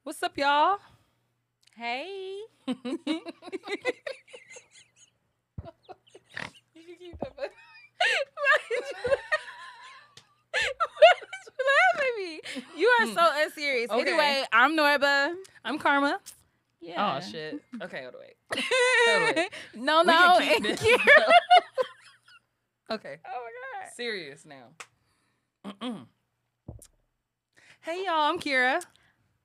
What's up, y'all? Hey. You can keep that. Why did you laugh at me? You are so unserious. Okay. Anyway, I'm Noirba. I'm Karma. Yeah. Oh shit. Okay, hold on, wait. No, We no. can keep and this. Kira. Okay. Oh my god. Serious now. Hey y'all, I'm Kira,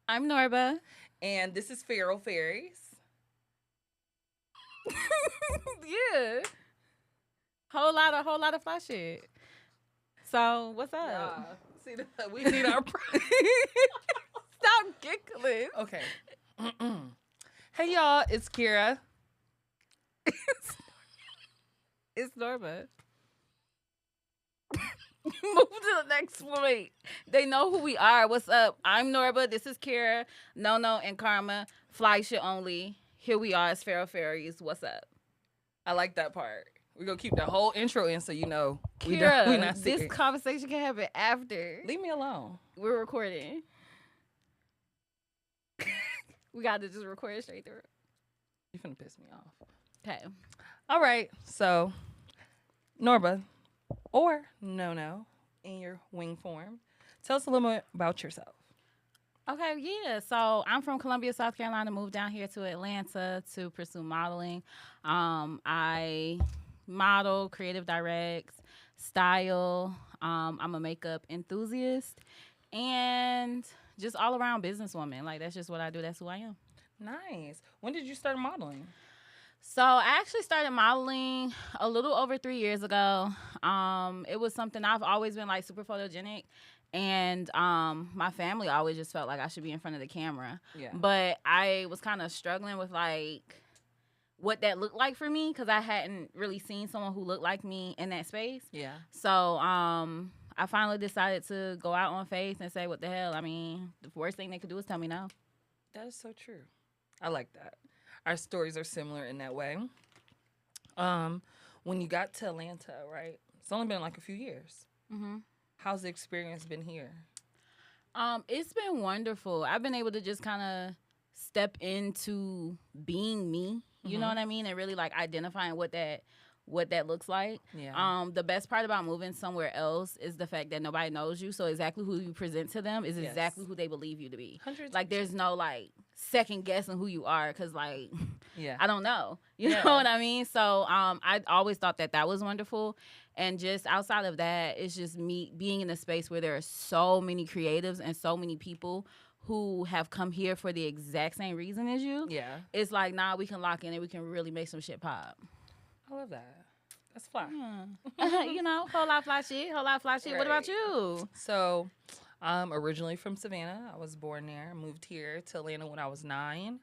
I'm Noirba. and this is Feral Fairies. Yeah. Whole lot of fly shit. So what's up? Yeah. See, we need our. Stop giggling. Okay. Hey y'all, it's Kira. It's Noirba. Move to the next point. They know who we are. What's up? I'm Noirba. This is Kira, NoNo, and Karma. Fly shit only. Here we are. It's Feral Fairies. What's up? I like that part. We're gonna keep the whole intro in so you know we Kira, not this serious. conversation can happen after Leave me alone. we're recording. We got to just record it straight through. You finna piss me off. Okay. All right, so Noirba, or NoNo in your wing form, tell us a little bit about yourself. Okay, yeah. So I'm from Columbia, South Carolina. Moved down here to Atlanta to pursue modeling. I model, creative directs, style. I'm a makeup enthusiast, and just all around businesswoman. Like that's just what I do. That's who I am. Nice. When did you start modeling? So I actually started modeling a little over 3 years ago. It was something I've always been like super photogenic, and my family always just felt like I should be in front of the camera. Yeah. But I was kind of struggling with like what that looked like for me because I hadn't really seen someone who looked like me in that space. Yeah. So I finally decided to go out on faith and say, what the hell? I mean, the worst thing they could do is tell me no. That is so true. I like that. Our stories are similar in that way. When you got to Atlanta, right? It's only been like a few years. Mm-hmm. How's the experience been here? It's been wonderful. I've been able to just kind of step into being me. You know what I mean? And really like identifying what that looks like. Yeah. The best part about moving somewhere else is the fact that nobody knows you. So exactly who you present to them is Yes. exactly who they believe you to be. 100%. Like there's no like second guessing who you are because like Yeah. I don't know. You Yeah. know what I mean? So I always thought that was wonderful. And just outside of that, it's just me being in a space where there are so many creatives and so many people who have come here for the exact same reason as you. Yeah. It's like, nah, we can lock in and we can really make some shit pop. I love that. That's fly. You know, whole lot of fly shit. What about Right. you? So, I'm originally from Savannah. I was born there. I moved here to Atlanta when I was 9.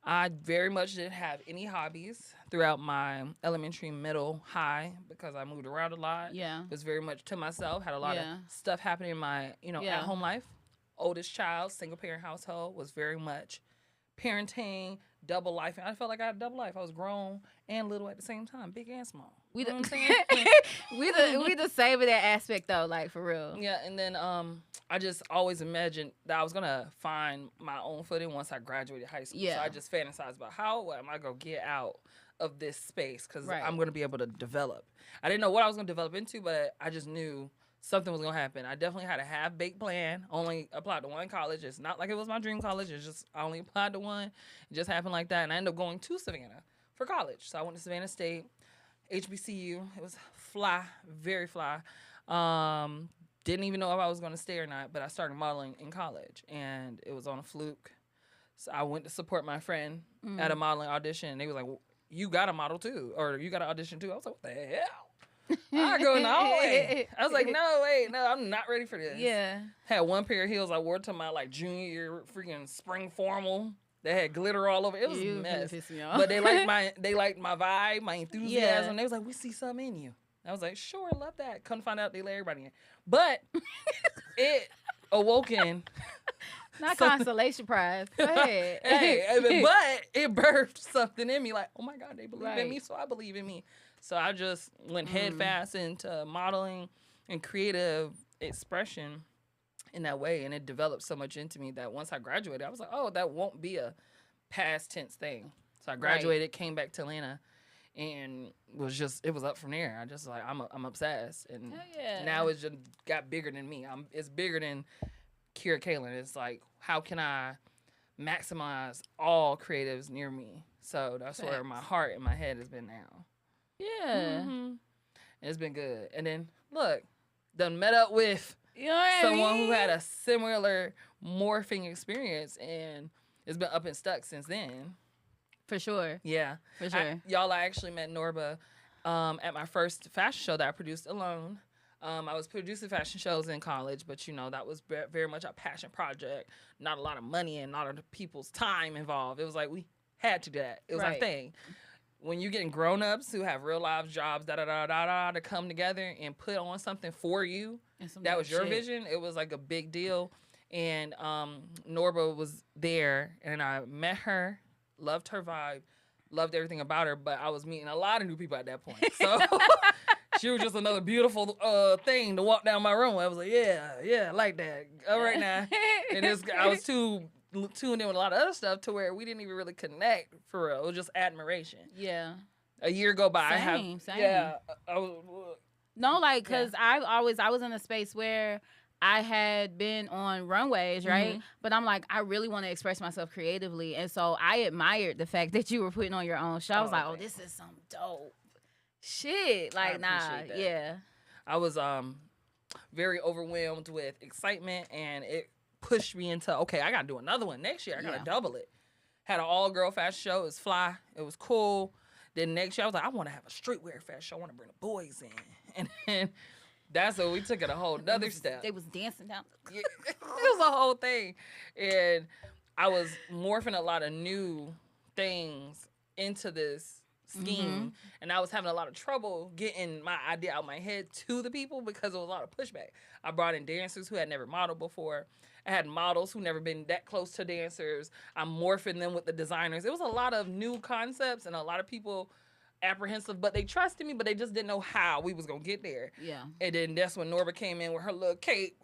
I very much didn't have any hobbies throughout my elementary, middle, high because I moved around a lot. Yeah. Was very much to myself. Had a lot Yeah. of stuff happening in my, Yeah. at home life. Oldest child, single parent household, was very much parenting, double life. And I felt like I had a double life. I was grown and little at the same time, big and small. We You know the, what I'm saying? we the same in that aspect though, like for real. Yeah, and then I just always imagined that I was gonna find my own footing once I graduated high school. Yeah. So I just fantasized about how am I gonna get out of this space because Right. I'm gonna be able to develop. I didn't know what I was gonna develop into, but I just knew something was gonna happen. I definitely had a half-baked plan. Only applied to one college. It's not like it was my dream college. It's just I only applied to one. It just happened like that, and I ended up going to Savannah for college. So I went to Savannah State. HBCU. It was fly, very fly. Didn't even know if I was going to stay or not, but I started modeling in college, and it was on a fluke. So I went to support my friend at a modeling audition, and they was like, well, you got to model too, or you got to audition too. I was like, what the hell? I go, no way. I was like, no, wait, no, I'm not ready for this. Yeah. Had one pair of heels I wore to my like junior year freaking spring formal. They had glitter all over. It was a You finna mess. piss me off. But they liked my vibe, my enthusiasm. They was like, we see something in you. I was like, sure, love that. Come find out they let everybody in. But it awoken. Not consolation prize. Go ahead. But it birthed something in me like, oh my God, they believe in Right. me, so I believe in me. So I just went head fast into modeling and creative expression. in that way, and it developed so much into me that once I graduated, I was like, oh, that won't be a past tense thing. So I graduated, came back to Atlanta, and it was up from there. I just like I'm obsessed, and now it's just got bigger than me. It's bigger than Kira Kalon. It's like, how can I maximize all creatives near me? So that's where my heart and my head has been now. Yeah. And it's been good. And then look, done met up with someone who had a similar morphing experience, and it's been up and stuck since then. For sure. Yeah. For sure. I actually met Noirba at my first fashion show that I produced alone. I was producing fashion shows in college, but, that was very much a passion project. Not a lot of money and not a lot of people's time involved. It was like we had to do that. It was our thing. When you're getting grown-ups who have real life jobs, to come together and put on something for you, that was your vision. It was like a big deal. And Noirba was there, and I met her, loved her vibe, loved everything about her, but I was meeting a lot of new people at that point. So she was just another beautiful thing to walk down my runway. I was like, yeah, I like that. All right now. And I was too tuned in with a lot of other stuff to where we didn't even really connect for real. It was just admiration. Yeah. A year go by. Same. Yeah. I was, no, like, because I was in a space where I had been on runways, right? But I'm like, I really want to express myself creatively. And so I admired the fact that you were putting on your own show. I was like, oh, this is some dope shit. Like, yeah. I was very overwhelmed with excitement, and it pushed me into, okay, I got to do another one next year. I got to double it. Had an all-girl fashion show. It was fly. It was cool. Then next year, I was like, I want to have a streetwear fashion show. I want to bring the boys in. And then that's when we took it a whole nother step. They was dancing down. It was a whole thing. And I was morphing a lot of new things into this scheme. And I was having a lot of trouble getting my idea out of my head to the people because there was a lot of pushback. I brought in dancers who had never modeled before. I had models who never been that close to dancers. I'm morphing them with the designers. It was a lot of new concepts and a lot of people apprehensive, but they trusted me, but they just didn't know how we was going to get there. Yeah. And then that's when Noirba came in with her little cape,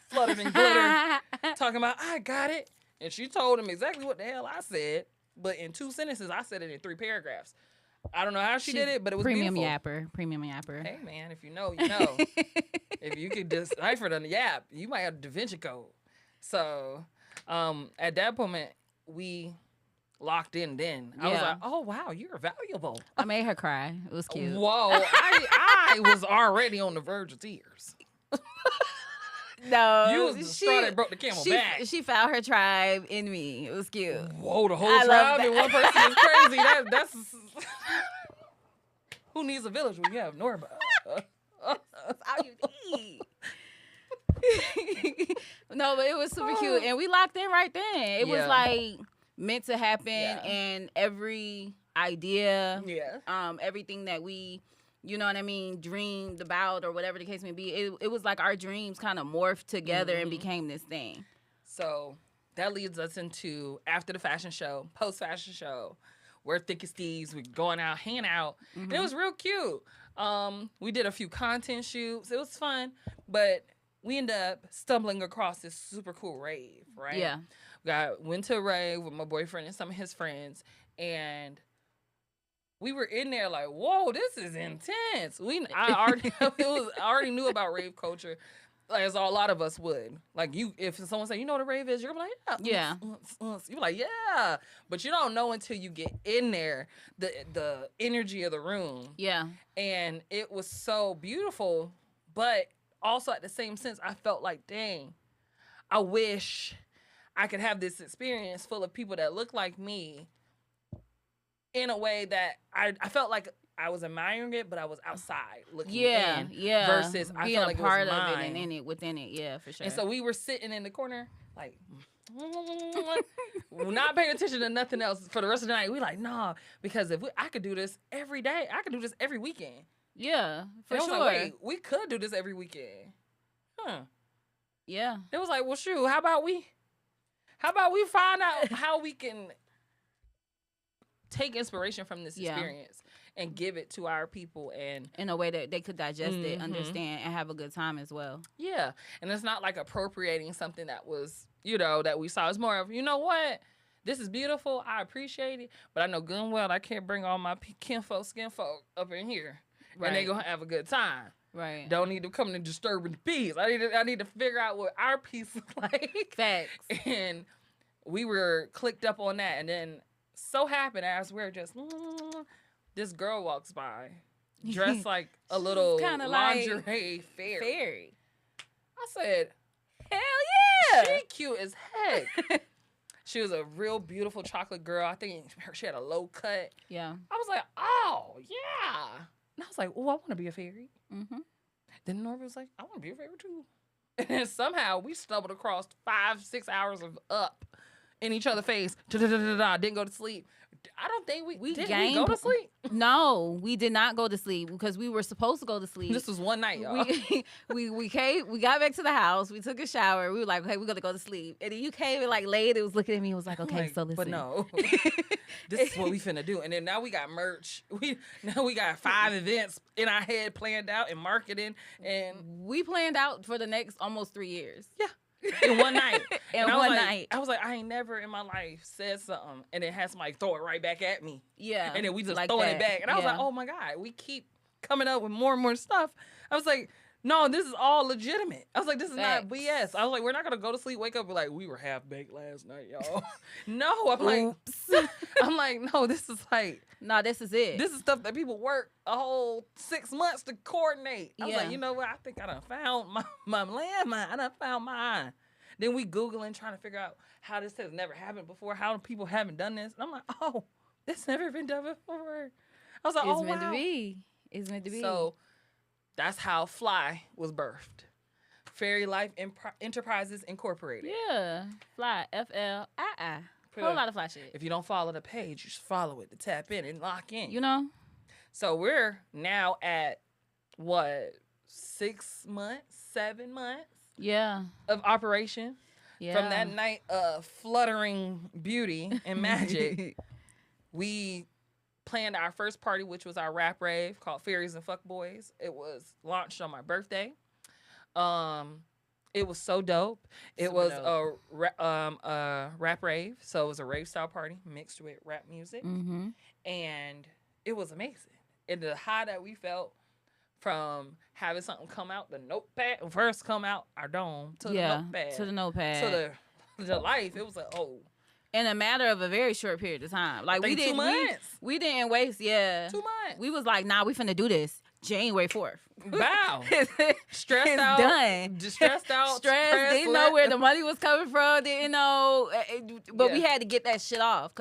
fluttered and glitter, talking about, I got it. And she told him exactly what the hell I said, but in 2 sentences, I said it in 3 paragraphs. I don't know how she did it, but it was premium beautiful. Premium yapper. Hey, man, if you know, you know. If you could decipher the yap, you might have Da Vinci Code. So at that moment, we locked in then. I was like, oh, wow, you're valuable. I made her cry. It was cute. Whoa, I was already on the verge of tears. No. You was the straw that broke the camel back. She found her tribe in me. It was cute. Whoa, the whole tribe in one person is crazy. That's who needs a village when you have Noirba? That's all you need. No, but it was super cute. And we locked in right then. It was like meant to happen, and every idea, everything that we, you know what I mean, dreamed about or whatever the case may be, it was like our dreams kind of morphed together and became this thing. So that leads us into after the fashion show, post-fashion show. We're thick as thieves. We're going out, hanging out. And it was real cute. We did a few content shoots. It was fun, but we ended up stumbling across this super cool rave, right? Yeah. Went to a rave with my boyfriend and some of his friends, and we were in there like, whoa, this is intense. I already knew about rave culture, like, as a lot of us would. Like, if someone say, you know what a rave is, you're like, yeah. You're like, yeah. But you don't know until you get in there, the energy of the room. Yeah. And it was so beautiful, but also at the same sense, I felt like, dang, I wish I could have this experience full of people that look like me in a way that I felt like I was admiring it, but I was outside looking in. Yeah. Versus I felt like it was mine. Being a part of it and in it, within it. Yeah, for sure. And so we were sitting in the corner, like, not paying attention to nothing else for the rest of the night. We like, nah, because I could do this every day. I could do this every weekend. Yeah, for sure. Like, wait, we could do this every weekend. Huh. Yeah. It was like, well, shoot, how about we find out how we can take inspiration from this experience and give it to our people, and in a way that they could digest it, understand, and have a good time as well. yeah. And it's not like appropriating something that was, that we saw. It's more of, you know what? This is beautiful. I appreciate it. But I know good and well I can't bring all my kinfolk, skinfolk up in here. Right. And they going to have a good time. Right. Don't need to come and disturbing the peace. I need to figure out what our peace is like. Facts. And we were clicked up on that. And then so happened as we're just, this girl walks by dressed like a little lingerie like fairy. I said, hell yeah. She cute as heck. She was a real beautiful chocolate girl. I think she had a low cut. Yeah. I was like, oh, yeah. And I was like, oh, I want to be a fairy. Mm-hmm. Then Noirba was like, I want to be a fairy too. And then somehow we stumbled across 5-6 hours of up in each other's face. Didn't go to sleep. I don't think we go to sleep. No, we did not go to sleep because we were supposed to go to sleep. This was one night, y'all. We got back to the house. We took a shower. We were like, okay, we're gonna go to sleep. And then you came and like laid. It was looking at me. It was like, okay, so listen. But no, this is what we finna do. And then now we got merch. Now we got 5 events in our head planned out and marketing, and we planned out for the next almost 3 years. Yeah. In one night. night. I was like, I ain't never in my life said something and then had somebody throw it right back at me. Yeah. And then we just throwing it back. And I was like, oh my God, we keep coming up with more and more stuff. I was like, no, this is all legitimate. I was like, this is not BS. I was like, we're not going to go to sleep, wake up, and be like, we were half baked last night, y'all. No, I'm like, no, this is like. No, this is it. This is stuff that people work a whole 6 months to coordinate. I was like, you know what? I think I done found my landmine. I done found mine. Then we Googling, trying to figure out how this has never happened before, how people haven't done this. And I'm like, oh, it's never been done before. I was like, it's meant to be. It's meant to be. So that's how Fly was birthed. Fairy Life Enterprises Incorporated. Yeah. Fly. FLII. Whole lot of fly shit. If you don't follow the page, you just follow it to tap in and lock in. You know? So we're now at, 6 months, 7 months? Yeah. Of operation. Yeah. From that night of fluttering beauty and magic, we planned our first party, which was our rap rave called Fairies and Fuckboys. It was launched on my birthday. It was so dope. It was a rap rave, so it was a rave style party mixed with rap music, and it was amazing. And the high that we felt from having something come out the notepad, first come out our dome to the notepad to the life, it was like, oh. In a matter of a very short period of time, like we didn't 2 months. We didn't waste 2 months. We was like, nah, we finna do this January 4th. Wow. Stressed out. Done. Stressed out. Stressed. Didn't know where the money was coming from. Didn't know. But we had to get that shit off.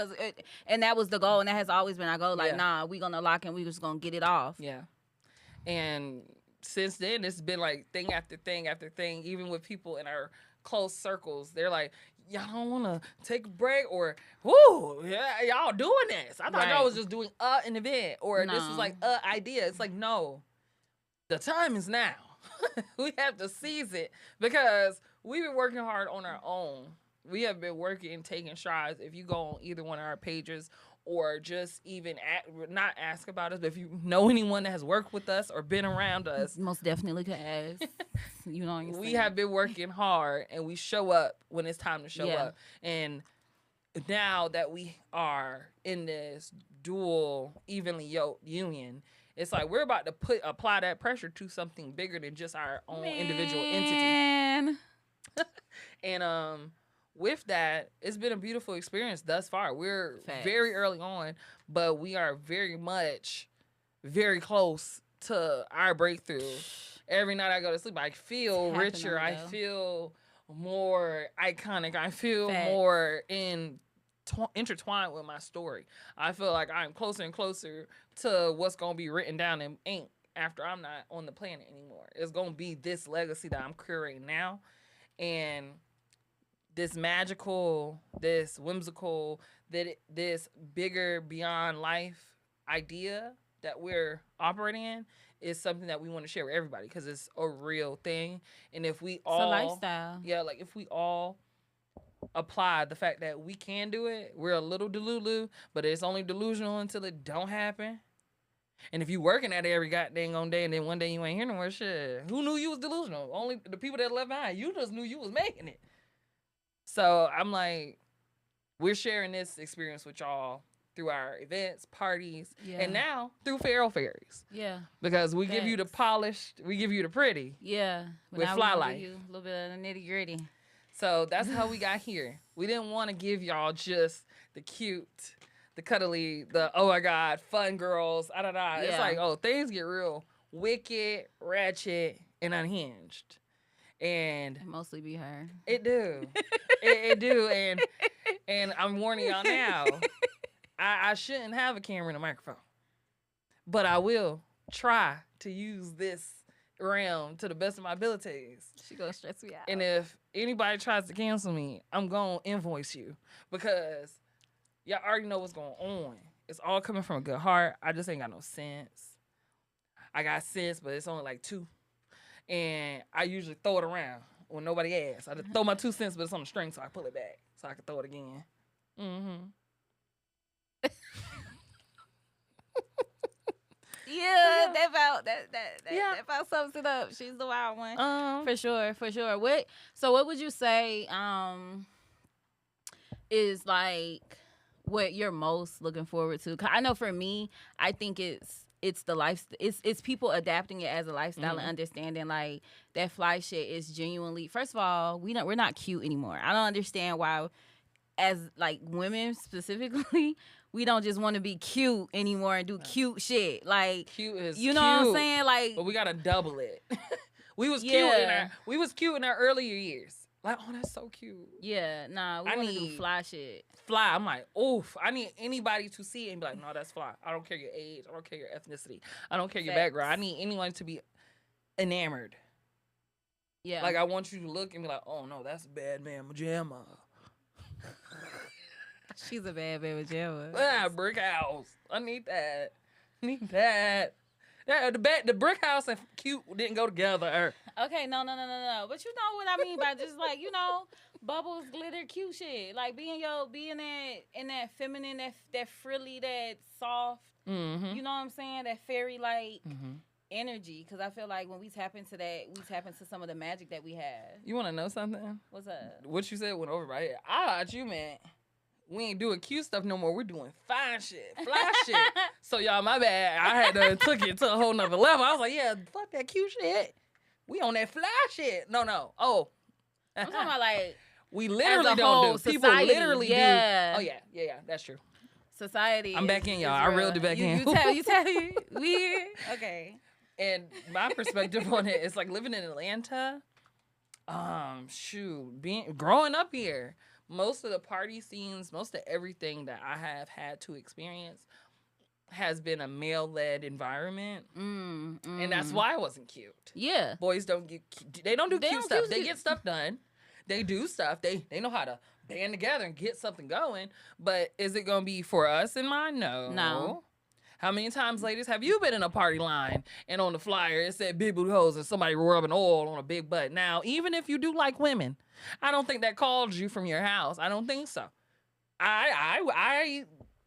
And that was the goal. And that has always been our goal. Like, nah, we gonna lock in. We just gonna get it off. Yeah. And since then, it's been like thing after thing after thing. Even with people in our close circles, they're like, y'all don't want to take a break, or, whoo, yeah, y'all doing this. I thought y'all was just doing an event, or this was like idea. It's like, no, the time is now. We have to seize it because we've been working hard on our own. We have been working and taking strides. If you go on either one of our pages, or just even not ask about us, but if you know anyone that has worked with us or been around us, most definitely could ask. You know what I'm saying? We have been working hard, and we show up when it's time to show up. And now that we are in this dual, evenly yoked union, it's like we're about to apply that pressure to something bigger than just our own individual entity. And with that, it's been a beautiful experience thus far. We're very early on, but we are very very close to our breakthrough. Every night I go to sleep, I feel richer. I feel more iconic. I feel more intertwined with my story. I feel like I'm closer and closer to what's going to be written down in ink after I'm not on the planet anymore. It's going to be this legacy that I'm curating now. And this magical, this whimsical, this bigger beyond life idea that we're operating in is something that we want to share with everybody because it's a real thing. And if we all... It's a lifestyle. Yeah, like if we all apply the fact that we can do it, we're a little delulu, but it's only delusional until it don't happen. And if you working at it every goddamn day and then one day you ain't here no more, shit, who knew you was delusional? Only the people that left behind. You just knew you was making it. So I'm like, we're sharing this experience with y'all through our events, parties, and now through Feral Fairies. Yeah. Because we give you the polished, we give you the pretty. Yeah. With Fly Life. Give you a little bit of the nitty gritty. So that's how we got here. We didn't want to give y'all just the cute, the cuddly, the oh my god, fun girls. Yeah. It's like, oh, things get real wicked, ratchet, and unhinged. And it mostly be her. It do. it do. And I'm warning y'all now. I shouldn't have a camera and a microphone. But I will try to use this realm to the best of my abilities. She gonna stress me out. And if anybody tries to cancel me, I'm gonna invoice you. Because y'all already know what's going on. It's all coming from a good heart. I just ain't got no sense. I got sense, but it's only like 2. And I usually throw it around when nobody asks. I just throw my 2 cents, but it's on the string, so I pull it back so I can throw it again. Mm-hmm. Yeah, that about sums it up. She's the wild one. For sure. What would you say is like what you're most looking forward to? 'Cause I know for me, I think it's the life. It's people adapting it as a lifestyle and understanding like that fly shit is genuinely. First of all, we're not cute anymore. I don't understand why, as like women specifically, we don't just want to be cute anymore and do cute shit. Like cute is you know what I'm saying? Like, but we gotta double it. we was cute in our earlier years. Like, oh, that's so cute. Yeah, nah, we want to do fly shit. Fly. I'm like, oof. I need anybody to see it and be like, no, that's fly. I don't care your age. I don't care your ethnicity. I don't care your background. I need anyone to be enamored. Yeah. Like, I want you to look and be like, oh, no, that's Bad Man Pajama. She's a bad man pajama. Brick house. I need that. Yeah, the brick house and cute didn't go together. Okay, no. But you know what I mean by just like, bubbles, glitter, cute shit. Like being that feminine, that frilly, that soft. Mm-hmm. You know what I'm saying? That fairy like energy. Because I feel like when we tap into that, we tap into some of the magic that we have. You want to know something? What's up? What you said went over right here. I thought you meant we ain't doing cute stuff no more. We're doing fine shit, fly shit. So y'all, my bad. I had to took it to a whole nother level. I was like, yeah, fuck that cute shit. We on that fly shit. No. Oh. I'm talking about like we literally don't do. Society. People literally do. Oh yeah, that's true. Society. I'm back in, y'all. I reeled it back in. You tell me. Weird. Okay. And my perspective on it is like living in Atlanta. Growing up here. Most of the party scenes, most of everything that I have had to experience has been a male-led environment. And that's why it wasn't cute. Yeah. Boys don't do cute stuff. They get stuff done. They do stuff. They know how to band together and get something going. But is it going to be for us in mind? No. How many times, ladies, have you been in a party line and on the flyer it said big booty hoes and somebody rubbing oil on a big butt? Now, even if you do like women, I don't think that called you from your house. I don't think so. I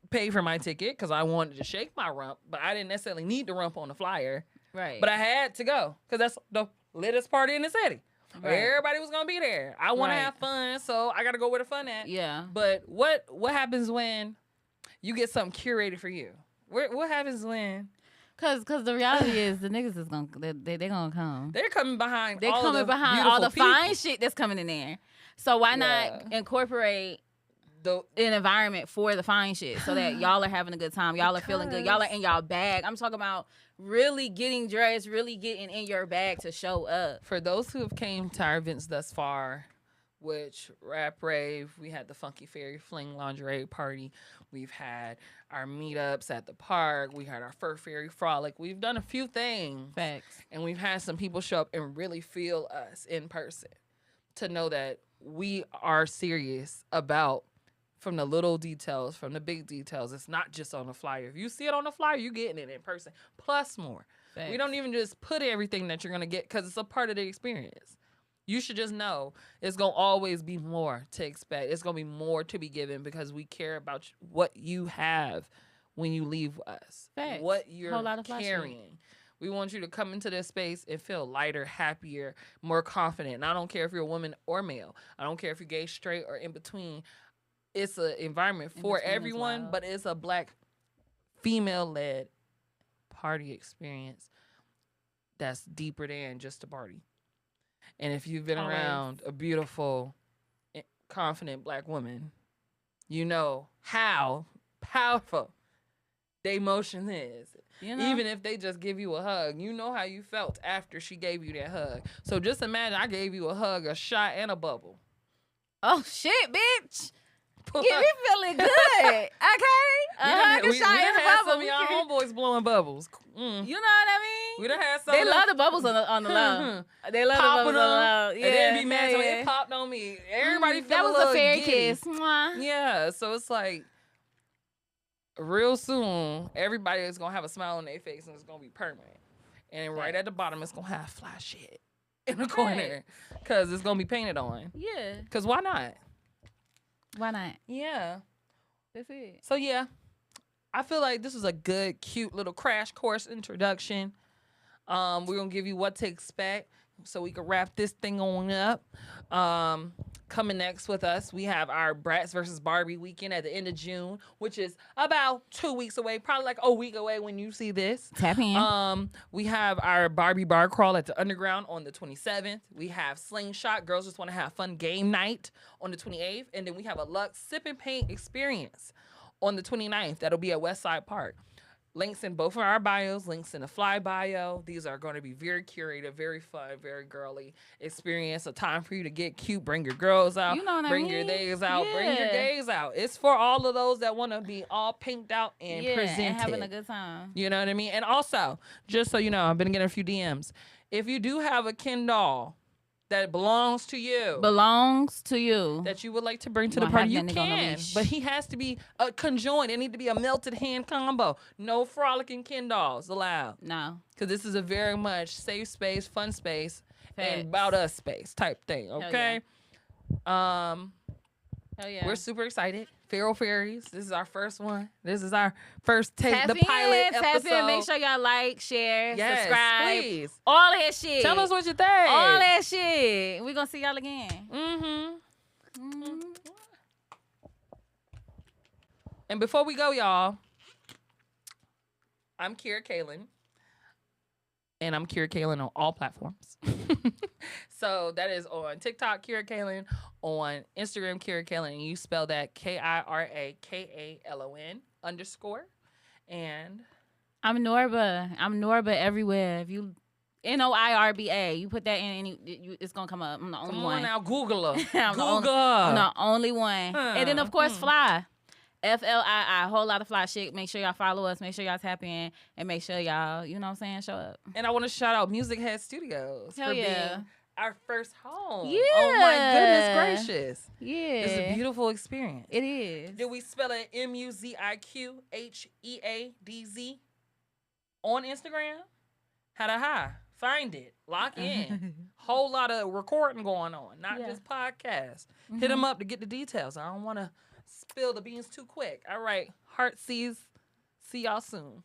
paid for my ticket because I wanted to shake my rump, but I didn't necessarily need the rump on the flyer. Right. But I had to go because that's the latest party in the city. Right. Everybody was going to be there. I want to have fun, so I got to go where the fun at. Yeah. But what happens when you get something curated for you? What happens when? Cause the reality is the niggas is they're gonna come. They're coming behind. They're coming behind all the fine shit that's coming in there. So why not incorporate an environment for the fine shit so that y'all are having a good time, y'all are feeling good, y'all are in y'all bag. I'm talking about really getting dressed, really getting in your bag to show up. For those who have came to our events thus far, which Rap Rave, we had the Funky Fairy Fling Lingerie Party. We've had our meetups at the park. We had our Fur Fairy Frolic. We've done a few things. Facts. And we've had some people show up and really feel us in person to know that we are serious about from the little details, from the big details. It's not just on the flyer. If you see it on the flyer, you're getting it in person. Plus more. Facts. We don't even just put everything that you're going to get because it's a part of the experience. You should just know it's going to always be more to expect. It's going to be more to be given because we care about what you have when you leave us. Facts. What you're Whole lot of fly shit. carrying. We want you to come into this space and feel lighter, happier, more confident. And I don't care if you're a woman or male. I don't care if you're gay, straight, or in between. It's an environment for everyone, but it's a Black female-led party experience that's deeper than just a party. And if you've been around a beautiful, confident Black woman, you know how powerful their emotion is. You know? Even if they just give you a hug, you know how you felt after she gave you that hug. So just imagine I gave you a hug, a shot, and a bubble. Oh, shit, bitch. Get me feeling good. Okay? A hug, a shot, and a bubble. Some of y'all homeboys blowing bubbles. You know what I mean? We done had some. They love the bubbles on the low. They love the bubbles on the low. Yeah, and then be mad so it popped on me. Everybody feel that a was little a fairy giddy. kiss. Mwah. Yeah, so it's like real soon, everybody is gonna have a smile on their face and it's gonna be permanent. And right at the bottom, it's gonna have fly shit in the corner because it's gonna be painted on. Yeah. Because why not? Why not? Yeah. That's it. So yeah, I feel like this was a good, cute little crash course introduction. We're gonna give you what to expect so we can wrap this thing on up. Coming next with us, we have our Bratz versus Barbie weekend at the end of June, which is about 2 weeks away, probably like a week away when you see this. Tap in. We have our Barbie bar crawl at the Underground on the 27th. We have Slingshot, Girls Just Want to Have Fun game night on the 28th. And then we have a Luxe Sip and Paint experience on the 29th. That'll be at Westside Park. Links in both of our bios, links in the Fly bio. These are going to be very curated, very fun, very girly experience. A time for you to get cute. Bring your girls out. You know what bring I mean? your days out. Yeah. Bring your gays out. It's for all of those that want to be all pinked out and presented. And having a good time. You know what I mean? And also, just so you know, I've been getting a few DMs. If you do have a Ken doll that belongs to you, that you would like to bring to the party, you can. But he has to be conjoined. It need to be a melted hand combo. No frolicking Ken dolls allowed. No. Because this is a very much safe space, fun space, and about us space type thing. Okay? Hell yeah. We're super excited. Feral Fairies. This is our first one. This is our first take, the pilot episode. Tap in. Make sure y'all like, share, subscribe. Please. All that shit. Tell us what you think. All that shit. We're going to see y'all again. And before we go, y'all, I'm Kira Kalon. And I'm Kira Kalon on all platforms. So that is on TikTok, Kira Kalon, on Instagram, Kira Kalon, and you spell that KIRAKALON_. And I'm Noirba. I'm Noirba everywhere. If you NOIRBA, you put that in, it's gonna come up. I'm the only one. Come on now, Google her. I'm the only one. And then of course, Fly. FLII, whole lot of fly shit. Make sure y'all follow us. Make sure y'all tap in. And make sure y'all, you know what I'm saying, show up. And I want to shout out Music Head Studios for being our first home. Yeah. Oh my goodness gracious. Yeah. It's a beautiful experience. It is. Did we spell it MUZIQHEADZ on Instagram? Had a high. Find it. Lock in. Whole lot of recording going on, not just podcasts. Hit them up to get the details. I don't want to spill the beans too quick. All right. Heart sees. See y'all soon.